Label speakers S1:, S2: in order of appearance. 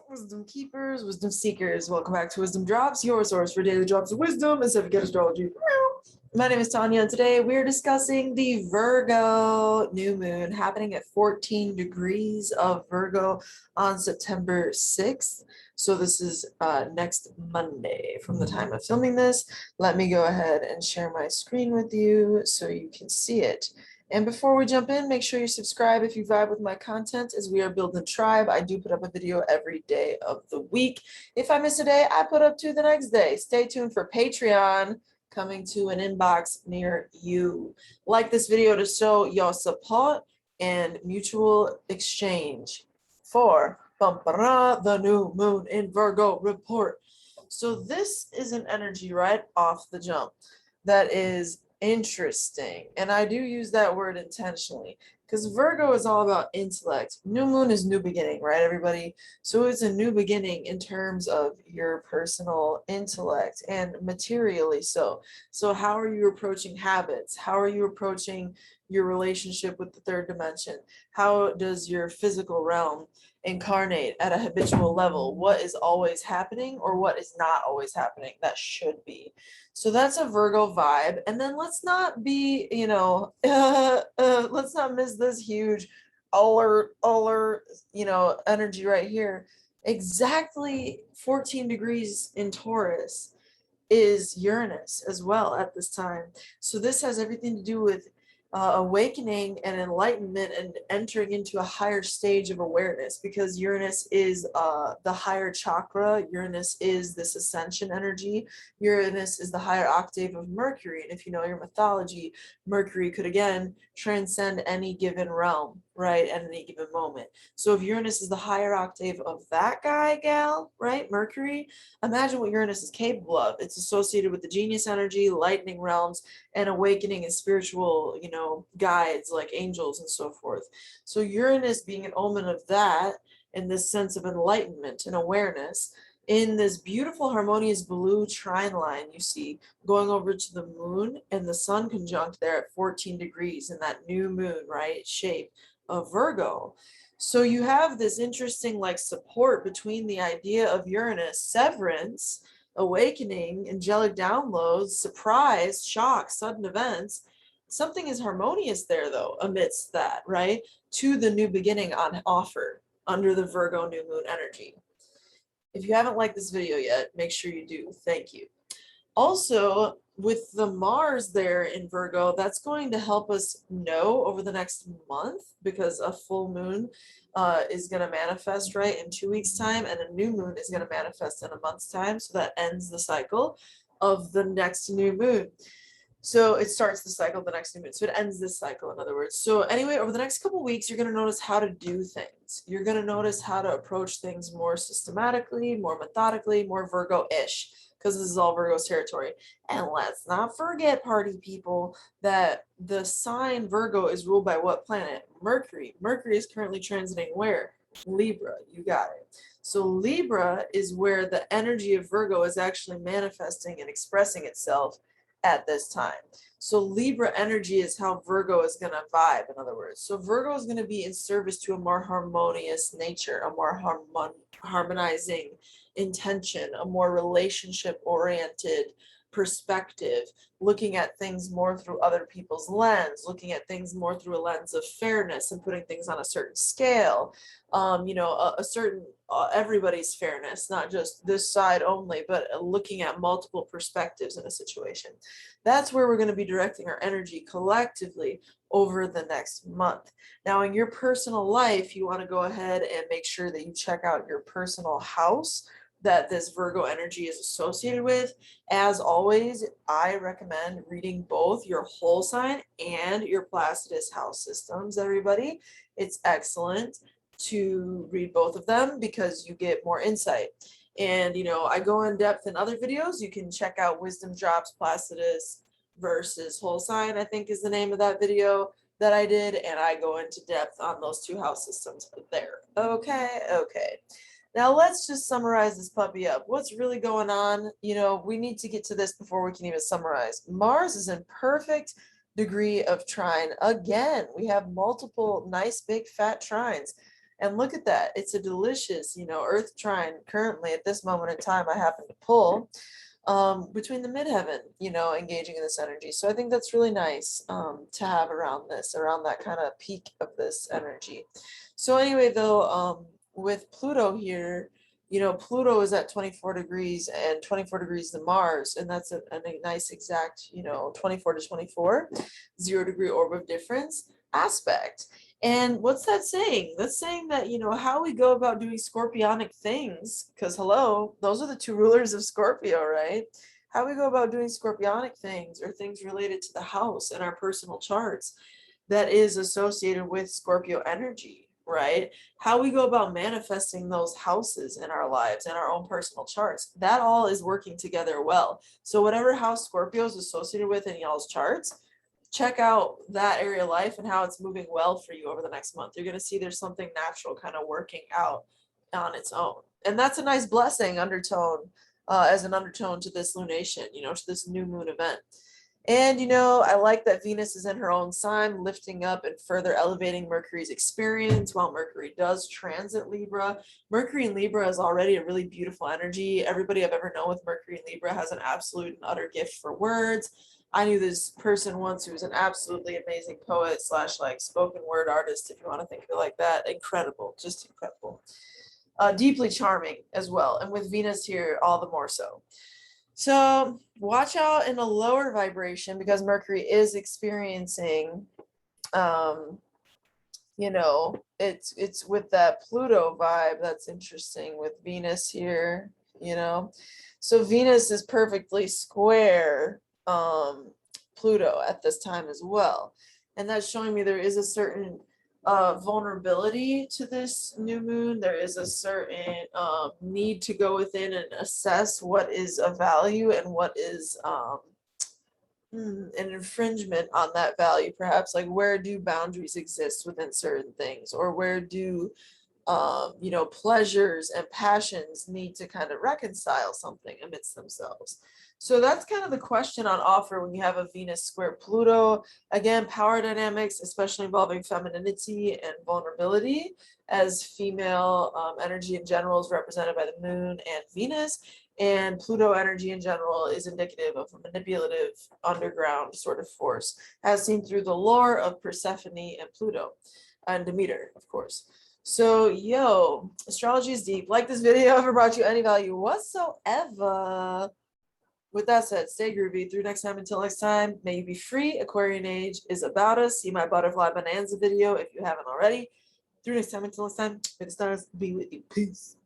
S1: Wisdom keepers, wisdom seekers, welcome back to Wisdom Drops, your source for daily drops of wisdom and certificate astrology. My name is Tanya, and today we're discussing the Virgo new moon happening at 14 degrees of Virgo on September 6th. So this is next Monday from the time of filming this. Let me go ahead and share my screen with you so you can see it. And before we jump in, make sure you subscribe if you vibe with my content, as we are building a tribe. I do put up a video every day of the week. If I miss a day, I put up two the next day. Stay tuned for Patreon coming to an inbox near you. Like this video to show your support and mutual exchange for the new moon in Virgo report. So this is an energy right off the jump that is interesting, and I do use that word intentionally because Virgo is all about intellect. New moon is new beginning, right, everybody? So it's a new beginning in terms of your personal intellect and materially so. So how are you approaching habits? How are you approaching your relationship with the third dimension? How does your physical realm incarnate at a habitual level? What is always happening or what is not always happening that should be? So that's a Virgo vibe. And then let's not be, let's not miss this huge alert, energy right here. Exactly 14 degrees in Taurus is Uranus as well at this time. So this has everything to do with awakening and enlightenment and entering into a higher stage of awareness, because Uranus is the higher chakra. Uranus is this ascension energy. Uranus is the higher octave of Mercury. And if you know your mythology, Mercury could again transcend any given realm, right, at any given moment. So if Uranus is the higher octave of that guy, gal, right, Mercury, imagine what Uranus is capable of. It's associated with the genius energy, lightning realms, and awakening and spiritual, guides like angels and so forth. So Uranus being an omen of that, in this sense of enlightenment and awareness, in this beautiful harmonious blue trine line you see going over to the moon and the sun conjunct there at 14 degrees in that new moon, right, shape of Virgo. So you have this interesting support between the idea of Uranus, severance, awakening, angelic downloads, surprise, shock, sudden events. Something is harmonious there, though, amidst that, right? To the new beginning on offer under the Virgo new moon energy. If you haven't liked this video yet, make sure you do. Thank you. Also, with the Mars there in Virgo, that's going to help us know over the next month, because a full moon is going to manifest right in 2 weeks' time, and a new moon is going to manifest in a month's time. So that ends the cycle of the next new moon. So it starts the cycle of the next new moon. So it ends this cycle, in other words. So anyway, over the next couple of weeks, you're going to notice how to do things. You're going to notice how to approach things more systematically, more methodically, more Virgo-ish, because this is all Virgo's territory. And let's not forget, party people, that the sign Virgo is ruled by what planet? Mercury. Mercury is currently transiting where? Libra. You got it. So Libra is where the energy of Virgo is actually manifesting and expressing itself at this time. So Libra energy is how Virgo is going to vibe, in other words. So Virgo is going to be in service to a more harmonious nature, a more harmonizing intention, a more relationship-oriented perspective, looking at things more through other people's lens, looking at things more through a lens of fairness and putting things on a certain scale, a certain everybody's fairness, not just this side only, but looking at multiple perspectives in a situation. That's where we're going to be directing our energy collectively over the next month. Now, in your personal life, you want to go ahead and make sure that you check out your personal house that this Virgo energy is associated with. As always, I recommend reading both your whole sign and your Placidus house systems, everybody. It's excellent to read both of them because you get more insight. And, I go in depth in other videos. You can check out Wizdom Dropz Placidus versus whole sign, I think is the name of that video that I did. And I go into depth on those two house systems there. Okay. Now let's just summarize this puppy up. What's really going on? We need to get to this before we can even summarize. Mars is in perfect degree of trine. Again, we have multiple nice big fat trines. And look at that. It's a delicious, earth trine currently at this moment in time I happen to pull between the midheaven, engaging in this energy. So I think that's really nice to have around that kind of peak of this energy. So anyway, though, with Pluto here, Pluto is at 24 degrees and 24 degrees to Mars, and that's a nice exact, 24 to 24, 0 degree orb of difference aspect. And what's that saying? That's saying that, how we go about doing scorpionic things, because hello, those are the two rulers of Scorpio, right? How we go about doing scorpionic things or things related to the house in our personal charts that is associated with Scorpio energy, right? How we go about manifesting those houses in our lives and our own personal charts, that all is working together well. So whatever house Scorpio is associated with in y'all's charts, check out that area of life and how it's moving well for you over the next month. You're going to see there's something natural kind of working out on its own. And that's a nice blessing undertone, as an undertone to this lunation, to this new moon event. And, I like that Venus is in her own sign, lifting up and further elevating Mercury's experience while Mercury does transit Libra. Mercury in Libra is already a really beautiful energy. Everybody I've ever known with Mercury in Libra has an absolute and utter gift for words. I knew this person once who was an absolutely amazing poet / like spoken word artist, if you want to think of it like that. Incredible, just incredible. Deeply charming as well. And with Venus here, all the more so. So watch out in a lower vibration because Mercury is experiencing, it's with that Pluto vibe. That's interesting with Venus here, So Venus is perfectly square Pluto at this time as well. And that's showing me there is a certain vulnerability to this new moon. There is a certain need to go within and assess what is of value and what is an infringement on that value, perhaps. Like, where do boundaries exist within certain things, or where do pleasures and passions need to kind of reconcile something amidst themselves. So that's kind of the question on offer when you have a Venus square Pluto. Again, power dynamics, especially involving femininity and vulnerability, as female energy in general is represented by the moon and Venus, and Pluto energy in general is indicative of a manipulative underground sort of force, as seen through the lore of Persephone and Pluto, and Demeter, of course. So, astrology is deep. Like this video, ever brought you any value whatsoever? With that said, stay groovy. Through next time, until next time, may you be free. Aquarian age is about us. See my butterfly bonanza video if you haven't already. Through next time, until next time, may the stars be with you. Peace.